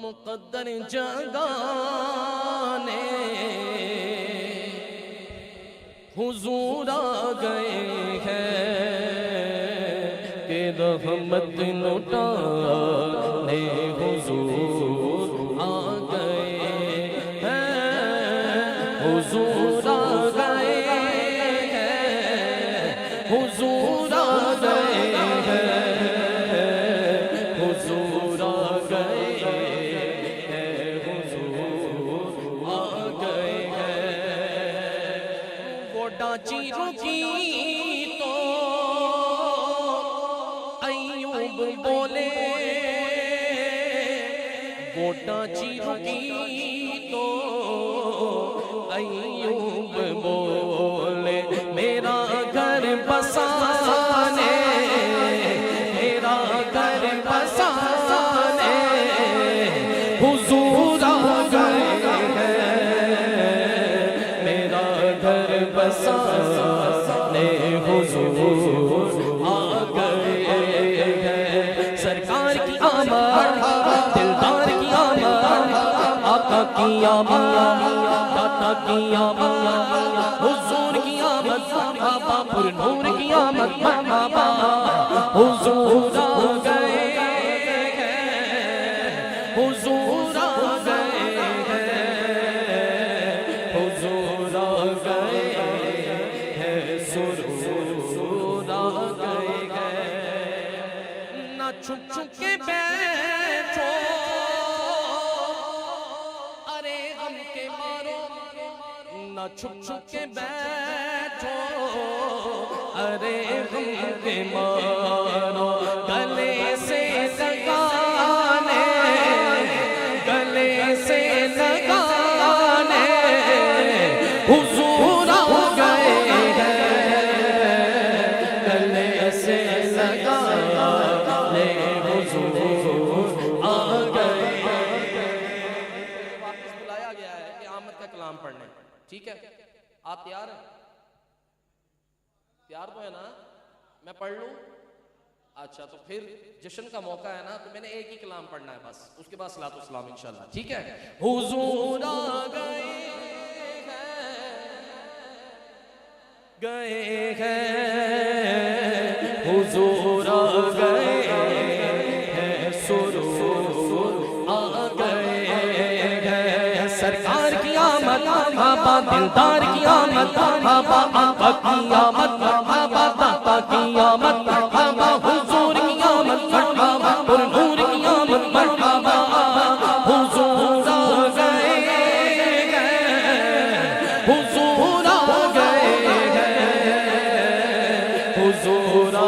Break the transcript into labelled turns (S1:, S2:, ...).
S1: मुकद्दर जगाने हुजूर आ गए हैं कि रहमत लुटाने हुजूर आ गए हैं। हुजूर आ गए हैं, हुजूर आ गए हैं, हुजूर आ गए हैं, हुजूर आ गए हैं। वो डांची रुकी तो अय्यूब बोले, वो डांची रुकी तो अय्यूब बोले, मेरा घर बसाने, मेरा घर बसाने हुजूर आ गए हैं, मेरा घर बसाने हुजूर आ गए हैं। सरकार की आमद, दिलदार की आमद, आका की आमद, दाता की आमद, हुजूर की आमद, बाबा पुर नूर की आमद, बाबा हुजूर आ गए हैं, हुजूर आ गए हैं, हुजूर आ गए हैं, सुरूर आ गए हैं। ना छुप छुप के बैठो, अरे गम के मारो, ना छुप छुप के बैठो, अरे गम के मारो, गले से लगाने, गले से लगाने हुजूर आ गए हैं, गले से लगाने हुजूर आ गए। वापस बुलाया गया है कि आमद का कलाम पढ़ने, ठीक है? आप तैयार हैं? तैयार तो है ना? मैं पढ़ लूं? अच्छा, तो फिर जश्न का मौका है ना, तो मैंने एक ही कलाम पढ़ना है बस, उसके बाद सलातो सलाम इंशाल्लाह, ठीक है? हुजूर आ गए हैं, हुजूर आ गए हैं, सुरूर आ गए हैं। सरकार की आमद, बाबा दिलदार की आमद, बाबा आका की आमद, बाबा दाता की आमद, बाबा हुजूर की आमद, बाबा पुर नूर की आमद, बाबा हुजूर आ गए हैं, हुजूर आ गए हैं, हुजूर आ